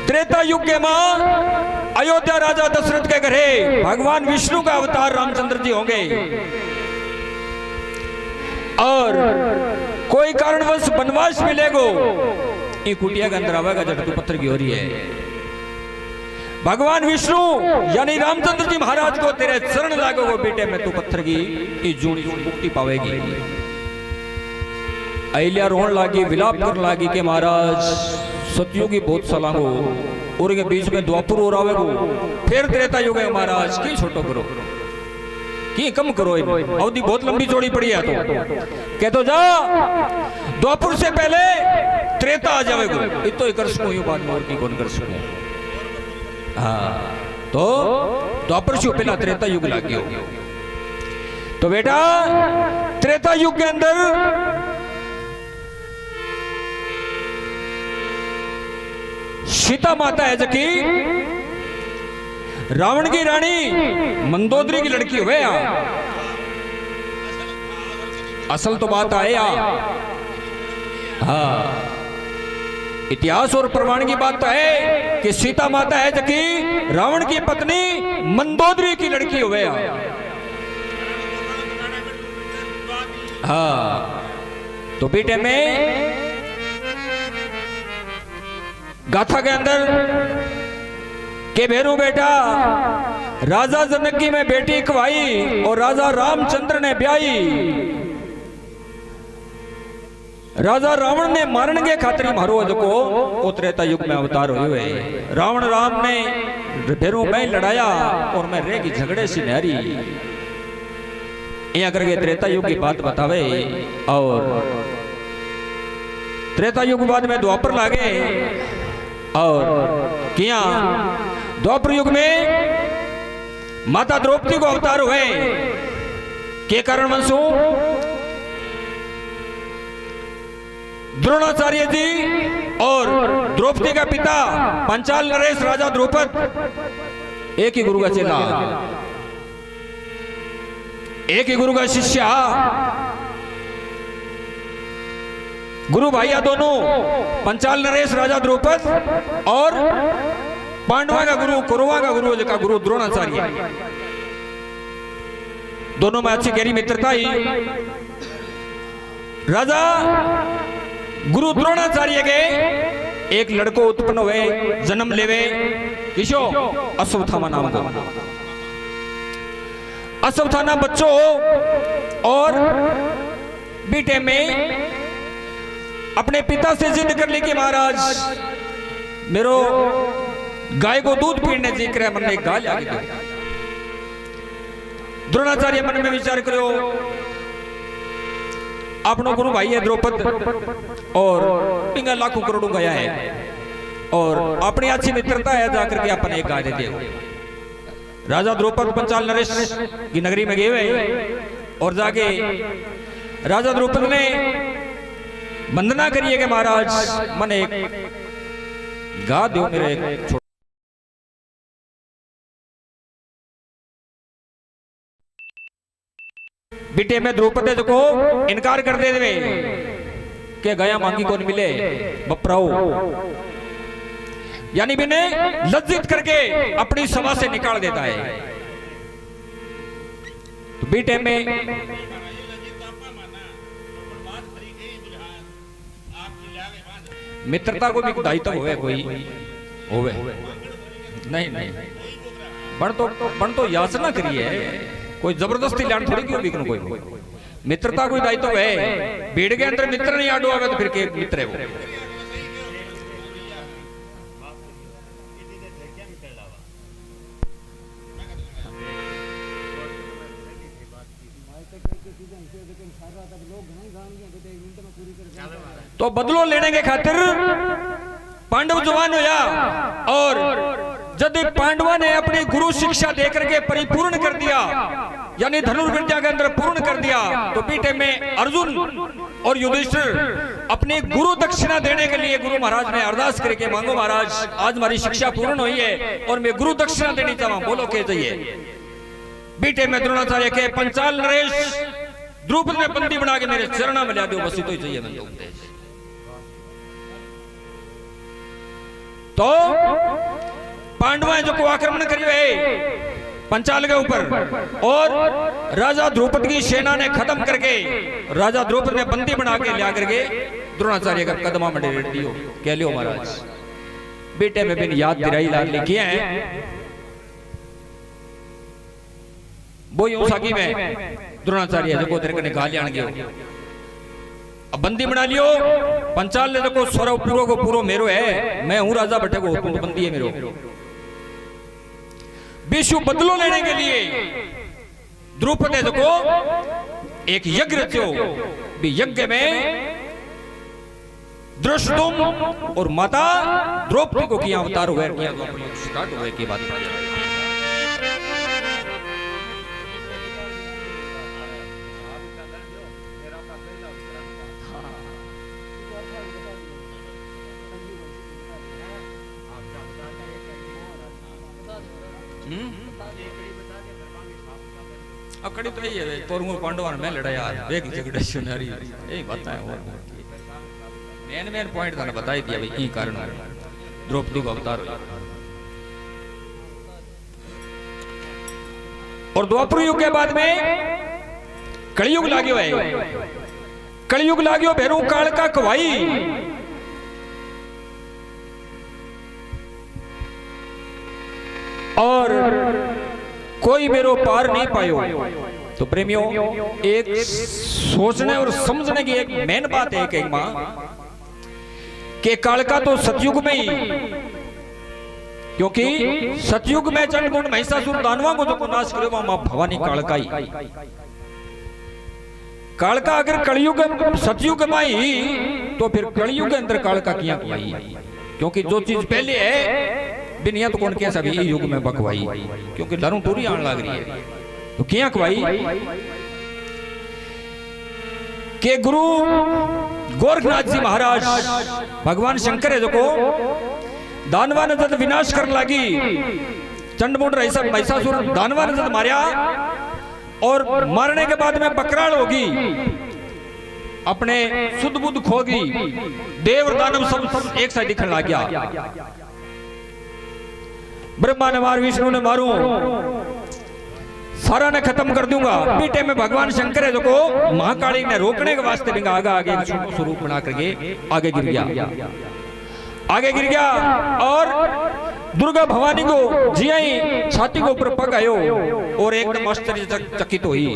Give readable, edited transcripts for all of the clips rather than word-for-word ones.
त्रेता युग के मां अयोध्या राजा दशरथ के घरे भगवान विष्णु का अवतार रामचंद्र जी होंगे और कोई कारणवश वनवास मिलेगो ये कुटिया के अंदर आवेगा जब पत्थर की हो रही है। भगवान विष्णु यानी रामचंद्र जी महाराज को तेरे चरण लागोगो बेटे में तू पत्थर की ये जूनी मुक्ति पावेगी। अहिल्या रोन लागी विलाप करने लागी के महाराज सतयुगी बहुत सलांगो और के बीच में द्वापर और आवेगो फिर त्रेता युग है महाराज की छोटो करो की कम करो अवधि बहुत लंबी चौड़ी पड़ी है तो जा द्वापर से पहले त्रेता आ जाएगो ये तो कर सकूं यूं बाद में और की कौन कर सकूं। हाँ तो द्वापर से पहला त्रेता युग लग गया। तो बेटा त्रेता युग के अंदर सीता माता है जकी रावण की रानी मंदोदरी की लड़की हुए असल तो बात आए हाँ इतिहास और प्रमाण की बात है कि सीता माता है जकी रावण की पत्नी मंदोदरी की लड़की हुए हाँ तो बेटे में गाथा के अंदर के भेरू बेटा राजा जनक की में बेटी खवाई और राजा रामचंद्र ने ब्याई। राजा रावण ने मारन के खातिर मारो को वो त्रेता युग में अवतार हुए। रावण राम ने भेरू में लड़ाया और मैं रे की झगड़े से नहरी यहाँ करके त्रेता युग की बात बतावे। और त्रेता युग बाद में द्वापर लागे और किया द्वापर युग में माता द्रौपदी को अवतार हुए के कारण वंशु द्रोणाचार्य जी और द्रौपदी का पिता पंचाल नरेश राजा द्रौपद एक ही गुरु का चेला एक ही गुरु का शिष्य गुरु भाइया दोनों पंचाल नरेश राजा द्रौपद और पांडवा का गुरु कौरवा का गुरु का गुरु द्रोणाचार्य दोनों में अच्छी गहरी मित्रता ही। राजा गुरु द्रोणाचार्य के एक लड़को उत्पन्न हुए जन्म लेवे किशो अश्वत्थामा नाम का अश्वत्थामा बच्चों और बेटे में अपने पिता से जिद कर ली कि महाराज मेरो गाय को दूध पीने जी करे मन में गाल आ गई। द्रोणाचार्य मन में विचार करो अपनो गुरु भाई है द्रौपद और पिंगा लाखों करोड़ों गया है और अपनी अच्छी मित्रता है जाकर के अपन एक गाय दे दिया। राजा द्रौपद पंचाल नरेश की नगरी में गए और जाके राजा द्रौपद ने वंदना करिए कि महाराज मन एक गा दो मेरे बेटे में द्रौपदी को इनकार कर दे देवे के गया मांगी कौन मिले बपराओ यानी बिने लज्जित करके अपनी सभा से निकाल देता है। तो बेटे में मित्रता को भी दायित्व होवे कोई होवे नहीं नहीं बन तो याचना करिए कोई जबरदस्ती लान थोड़ी क्यों बिकनो कोई मित्रता कोई दायित्व है। भीड़ के अंदर मित्र नहीं आडो आवे तो फिर के मित्र है वो। तो बदलो लेने के खातिर पांडव जवान होया और जब पांडवा ने अपनी गुरु शिक्षा देकर के परिपूर्ण कर दिया यानी धनुर्विद्या के अंदर पूर्ण कर दिया तो बेटे में अर्जुन और युधिष्ठिर अपने गुरु दक्षिणा देने के लिए गुरु महाराज ने अरदास करके मांगो महाराज आज हमारी शिक्षा पूर्ण हुई है और मैं गुरु दक्षिणा देनी चाहूं बोलो के चाहिए। बेटे में द्रोणाचार्य के पंचाल नरेश द्रौपदी ने बंदी बना के मेरे चरणा में ला दो बस तो ही चाहिए मैं तो पांडवा जो को आक्रमण करियो है पंचाल के ऊपर, और राजा द्रौपद की सेना ने खत्म करके राजा द्रौपद ने बंदी बना के लिया करके द्रोणाचार्य का कदमा में डेट दियो। कह लियो महाराज बेटे में बिन याद दिराई लाल लिखे हैं वो यूं साकी में द्रोणाचार्य जो को तेरे कने गाली आण गयो, अब बंदी बना लियो। पंचाल ने देखो स्वरव पूरो को पूरो मेरो है, मैं हूं राजा बटे को तुम बंदी है मेरो। विश्व बदलो लेने के लिए द्रौपद ने देखो एक यज्ञ रचो, भी यज्ञ में द्रष्टुम और माता द्रौपदी को किया अवतार हुए, किया स्टार्ट हुए की बात। अकड़ी तो यही है पौरव पांडवा में लड़ा यार वेग झगड़े सुनारी यही बात है। और मेन पॉइंट था बताई दिया भाई यही कारण द्रौपदी को अवतार। और द्वापर युग के बाद में कलयुग लाग्यो है, कलयुग लाग्यो भैरू काल का कवाई। और कोई मेरो पार नहीं पायो। तो प्रेमियों एक सोचने और समझने की एक मेन बात है कि मां के कालका तो सतयुग में ही, क्योंकि सतयुग में चंडमुंड महिषासुर दानवा को जो नाश करे मां भवानी कालका ही। कालका अगर कलयुग सतयुग में ही तो फिर कलयुग के अंदर कालका किया कुआई, क्योंकि जो चीज पहले है बिनिया तो कौन क्या सभी युग में बकवाई, क्योंकि लरू टूरी आने लग रही है तो क्या कवाई के गुरु गोरखनाथ जी महाराज भगवान शंकर है जो को दानवा ने जब विनाश कर लगी चंडमुंड महिषासुर दानवा ने जब मारिया, और मारने के बाद में बकराल होगी, अपने शुद्ध बुद्ध खोगी, देव दानव सब एक साथ दिखने लग गया। ब्रह्मा ने मार, विष्णु ने मारू, सारा ने खत्म कर दूंगा। पीटे में भगवान शंकर है जो को महाकाली ने रोकने के वास्ते भी आगे आगे स्वरूप बना करके आगे गिर गया, आगे गिर गया। और दुर्गा भवानी को जिया ही छाती के ऊपर पग आयो और एकदम आश्चर्यचकित हुई।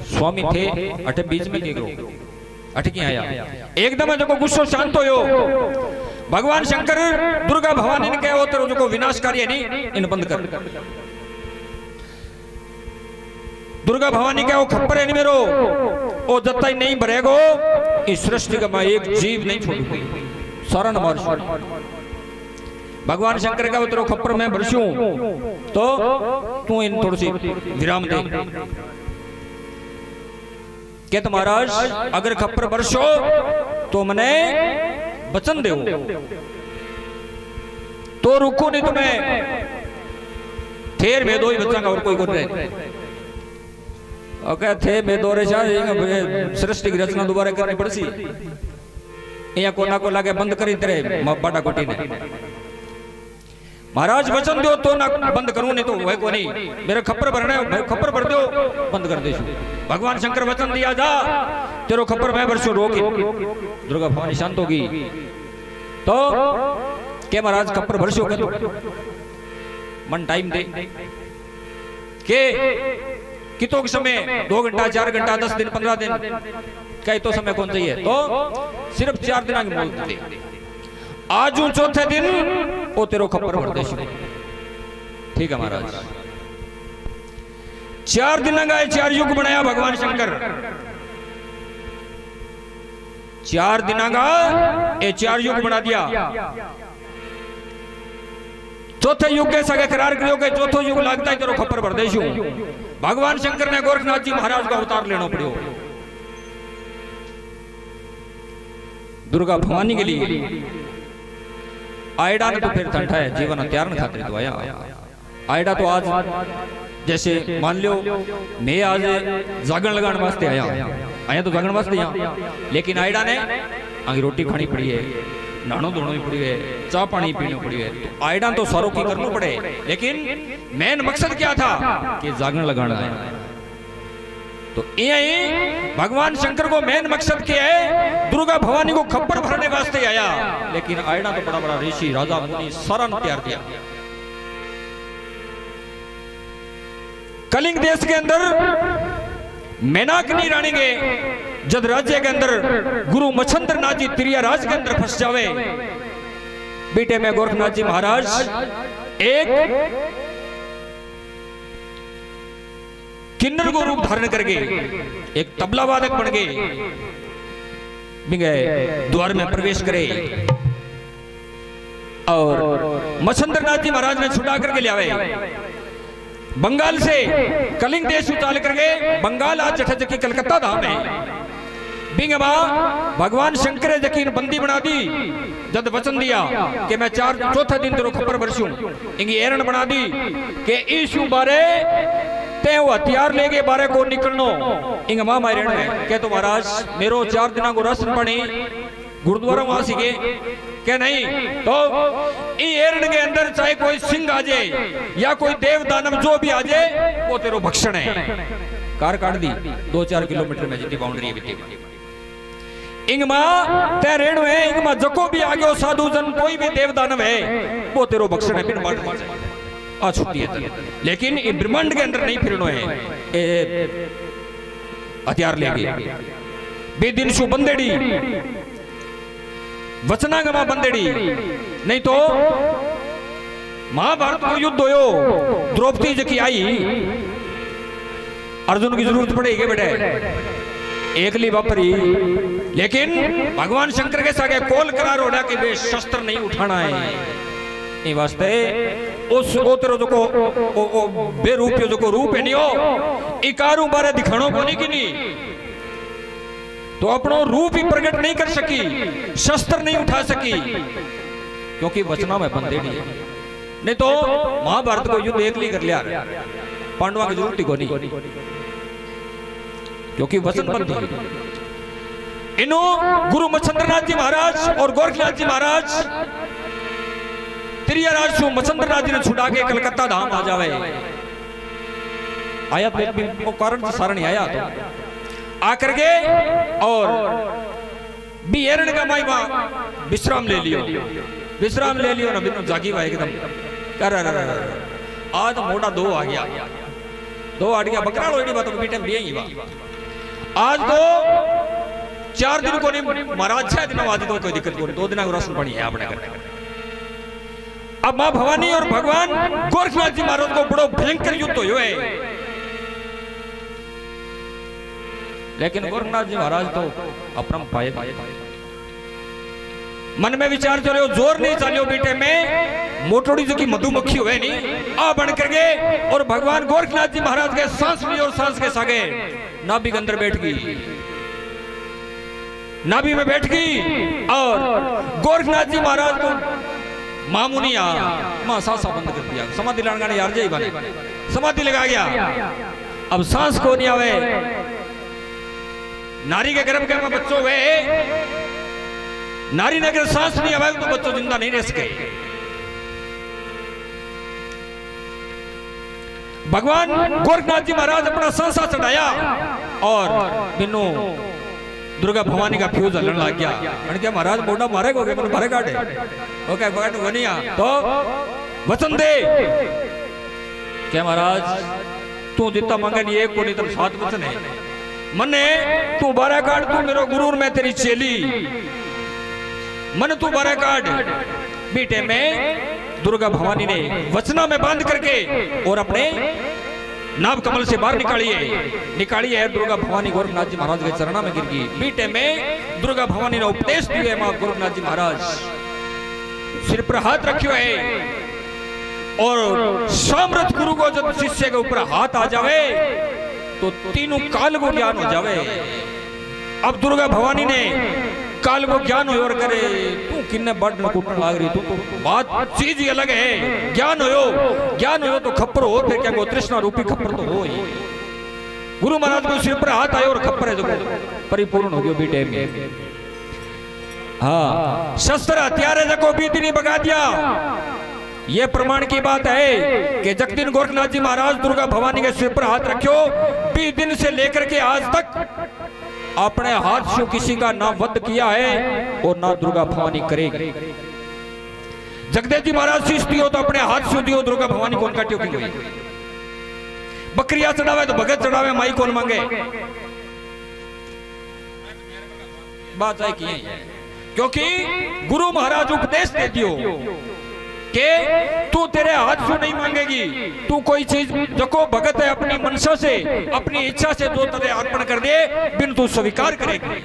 स्वामी थे अटे बीच में अटकी आया, एकदम जो गुस्सो शांत हो। भगवान शंकर दुर्गा भवानी ने कहा तेरे को विनाशकारी है नहीं, इन बंद कर। दुर्गा भवानी क्या वो खप्पर है नहीं मेरो, ओ जब तक नहीं भरेगो इस सृष्टि का मैं एक जीव नहीं छोड़ूंगी, सारा न मार। भगवान शंकर का वो तेरे खप्पर में भरसूं तो तू इन थोड़ी सी विराम दे। कहते महाराज अगर खप्पर बरसो तो मने वचन दे तो रुको, नहीं तो मैं ठेर में दो ही बच्चा का और कोई को नहीं। थे मैं दो सृष्टि की रचना दोबारा करनी पड़सी, या कोना को लागे बंद करी तेरे बाटा कोटी ने। महाराज वचन दो तो ना बंद करूं, नहीं तो वह को नहीं। मेरे खप्पर भरना है, खप्पर भर दो बंद कर दे। भगवान शंकर वचन दिया जा तेरो खप्पर मैं बरसो रोकी। दुर्गा भवानी शांत होगी तो के महाराज खप्पर भरसो कर मन टाइम दे के कितो के समय 2 घंटा 4 घंटा 10 दिन 15 दिन कई तो समय कौन चाहिए, तो सिर्फ 4 दिन की मोहलत दे। आज चौथे दिन वो तेरो खप्पर भर दे। ठीक है महाराज, 4 दिन का 4 युग बनाया भगवान शंकर। 4 दिन का ये 4 युग बना दिया। चौथे युग के सगे करार करियो के चौथो युग लगता है तेरो खप्पर भर देशू। भगवान शंकर ने गोरखनाथ जी महाराज का अवतार लेना पड़ो दुर्गा भवानी के लिए। आयडा ने तो फिर ठंडा है जीवन त्यार खातिर तो आया। आयडा तो आज जैसे मान लो मैं आज जागरण लगाने वास्ते आया तो जागरण वास्ते यहाँ, लेकिन आयडा ने आगे रोटी खानी पड़ी है, नानो धोनो ही पड़ी है, चाय पानी पीना पड़ी है। तो आयडा तो सारो की करना पड़े, लेकिन मेन मकसद क्या था कि जागरण लगाना है। तो यही भगवान शंकर को मेन मकसद क्या है, दुर्गा भवानी को खप्पर भरने वास्ते आया। लेकिन आयडा तो बड़ा बड़ा ऋषि राजा मुनि सारा ने तैयार किया। कलिंग देश के अंदर मैनाकनी रानी के जब राज्य के अंदर गुरु मच्छंद्र नाथ जी त्रिया राज के अंदर फंस जावे, बेटे में गोरखनाथ जी महाराज एक किन्नर को रूप धारण करके एक तबला वादक बन गए, द्वार में प्रवेश करे और मच्छंद्र नाथ जी महाराज ने छुड़ा करके ले आवे। बंगाल से कलिंग देश उतार करके बंगाल आज जठा जकी कलकत्ता धाम है। बिंगमा भगवान शंकर जकीन बंदी बना दी, जब वचन दिया कि मैं चौथा दिन तेरो खबर बरसू, इंगी एरण बना दी कि ईशु बारे ते वो हथियार लेके बारे को निकलनो। इंग मां मारे में कह तो महाराज मेरो 4 दिना को राशन पानी गुरुद्वारा वहां सीखे क्या नहीं, तो एरण के अंदर चाहे कोई सिंह आ जाए या कोई देव दानव जो भी आ जाए वो तेरो भक्षण है। कार काट दी 2-4 किलोमीटर में जितनी बाउंड्री है। इंगमा ते रेणु है, इंगमा जको भी आ गयो साधु जन कोई भी देव दानव है वो तेरो भक्षण है। फिर बात आ छुट्टी है, लेकिन ये ब्रह्मांड के अंदर नहीं फिरनो है हथियार लेके। बेदिन शु बंदेड़ी वचनागमा बंदेड़ी, नहीं तो महाभारत को युद्ध होयो, द्रौपदी जी की आई, अर्जुन की जरूरत पड़ेगी बेटे एकली वापरी, लेकिन भगवान शंकर के सागे कोल करार होड़ा कि वे शस्त्र नहीं उठाना है। ये वास्ते उस ओतरो जो को बेरूपियो जो को रूप है नहीं हो इकारू बारे दिखानो को नहीं कि नहीं, तो अपनो रूप ही प्रकट नहीं कर सकी, शस्त्र नहीं उठा सकी, क्योंकि वचना में बंदेड़ी है। नहीं तो महाभारत को युद्ध एकली कर लिया, पांडवा की जरूरत को नहीं, क्योंकि वचन बंदी। इनो गुरु मच्छंद्रनाथ जी महाराज और गोरखनाथ जी महाराज त्रिया राज मच्छंद्रनाथ जी ने छुड़ा के कलकत्ता धाम आ जावे। आया तो कारण से सारण आया तो आकर के और भी एरण का माई विश्राम ले लियो ना बिनो जागी हुआ एकदम। आज मोटा 2 आ गया, 2 आ गया बकरा लोड़ी बात बेटे भी ही आज तो 4 दिन को नहीं महाराज 6 दिन आज तो कोई दिक्कत नहीं, 2 दिन को राशन पानी है अपने घर। अब मां भवानी और भगवान गोरखनाथ जी महाराज को बड़ो भयंकर युद्ध हुआ है, लेकिन गोरखनाथ जी महाराज तो अपना पाए मन में विचार चलो, जोर नहीं चलियो बेटे में मोटोड़ी जो की मधुमक्खी हुए नहीं आ बन करके, और भगवान गोरखनाथ जी महाराज के सांस ली और सांस के सागे नाभि के अंदर बैठ गई, नाभि में बैठ गई और गोरखनाथ जी महाराज को मामूनिया मां सांसा बंद कर दिया। समाधि लगाने यार जाई बने समाधि लगा गया। अब सांस को नहीं आवे, नारी के गर्भ में बच्चों हुए, नारी ने अगर सांस नहीं आवे तो बच्चों जिंदा नहीं रह सके। भगवान गोरखनाथ जी महाराज अपना सांसा चढ़ाया और बिनु दुर्गा भवानी का फ्यूज हलन लग गया। मैंने क्या महाराज मोटा मारे को मैंने मारे काटे ओके बनिया तो वचन दे क्या महाराज तू जितना मांगे नहीं एक को नहीं तो 7 वचन है मने तू 12 काट, तू मेरो गुरु मैं तेरी चेली, मन तू 12 काट। बेटे में दुर्गा भवानी ने वचना में बांध करके और अपने नाभ कमल से बाहर निकाली है। दुर्गा भवानी गोरखनाथ जी महाराज के चरणों में गिर गई। बीटे में दुर्गा भवानी ने उपदेश दिए मां गोरखनाथ जी महाराज सिर पर हाथ रखियो है और सामर्थ गुरु को जब शिष्य के ऊपर हाथ आ जावे तो तीनों काल को ज्ञान हो जावे। अब दुर्गा भवानी ने काल को ज्ञान हो और करे तू किन्ने बड़ कुटन लाग रही, तू बात चीज ही अलग है। ज्ञान हो तो खप्पर हो, फिर क्या तृष्णा रूपी खप्पर तो हो ही। गुरु महाराज को सिर पर हाथ आए और खप्पर है जो परिपूर्ण हो गयो बेटे में। हाँ, शस्त्र हथियार जको बीती नहीं बगा दिया। ये प्रमाण की बात है कि जग दिन गोरखनाथ जी महाराज दुर्गा भवानी के सिर पर हाथ रखियो, 20 दिन से लेकर के आज तक अपने हाथ से किसी का ना वध किया है और ना दुर्गा भवानी करेगी। जगदेव जी महाराज शीश दियो तो अपने हाथ से दियो, दुर्गा भवानी कौन काटियो की कोई बकरिया चढ़ावे तो भगत चढ़ावे, माई कौन मांगे। बात है कि क्योंकि गुरु महाराज उपदेश दे दियो कि तू तेरे हाथ से नहीं मांगेगी, तू कोई चीज जको भगत है अपनी मनसा से अपनी इच्छा से जो तेरे अर्पण कर दे बिन तू स्वीकार करेगी।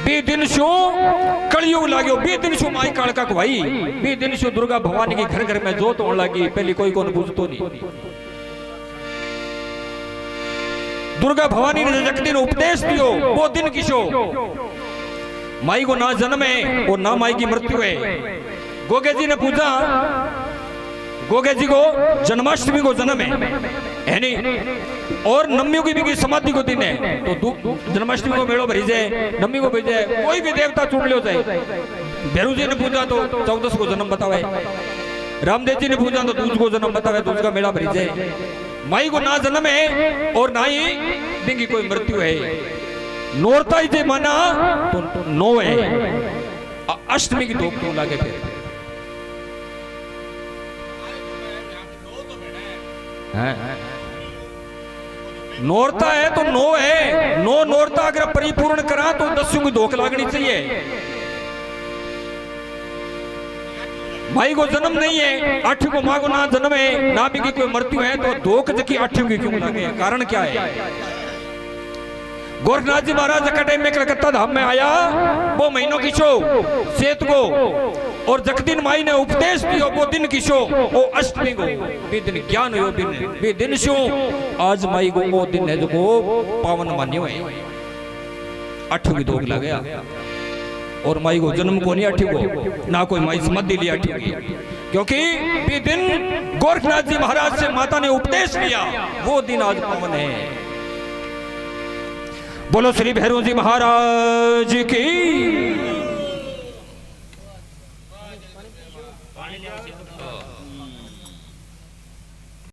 20 दिन शो कलयुग लाग्यो, 20 दिन शो माई कालका को भाई, 20 दिन शो दुर्गा भवानी की घर घर में जोत होने लगी। पहले कोई कौन पूछतो नहीं। दुर्गा भवानी ने जग दिन उपदेश दियो, वो दिन किशो माई को ना जन्म है और ना माई की मृत्यु है। गोगे जी ने पूछा, गोगे जी को जन्माष्टमी को जन्म है नहीं, और नवमी को भी समाधि को दिन है, तो जन्माष्टमी को मेड़ो भरी जाए, नवमी को भेजे, कोई भी देवता चुन लो जाए। भैरू जी ने पूछा तो 14 को जन्म बतावे, रामदेव जी ने पूछा तो दूज को जन्म बतावे, दूज का मेला भरी जाए। माई को ना जन्म है और ना ही दिन की कोई मृत्यु है। नोरता ही माना तो 9 है, अष्टमी की धूप क्यों लागे फिर नोरता है तो 9 है, 9 नोरता अगर परिपूर्ण करा तो 10 की धोख लागनी चाहिए। माई को जन्म नहीं है, 8 को माँ को ना जन्म है, ना भी की कोई मृत्यु है, तो धोख जकी 8 की क्यों लागे, कारण क्या है। गोरखनाथ जी महाराज का टाइम में कलकत्ता धाम में आया, वो महीनों की शो सेत को, और जगदिन माई ने उपदेश दियो वो दिन की शो, वो अष्टमी को भी दिन ज्ञान हो दिन भी दिन शो। आज माई को वो दिन है जो को पावन मान्यो है। 8 की धोख लग गया और माई को जन्म को नहीं 8 को, ना कोई माई समाधि लिया 8 की, क्योंकि भी दिन गोरखनाथ जी महाराज से माता ने उपदेश लिया, वो दिन आज पावन है। बोलो श्री भैरव जी महाराज की।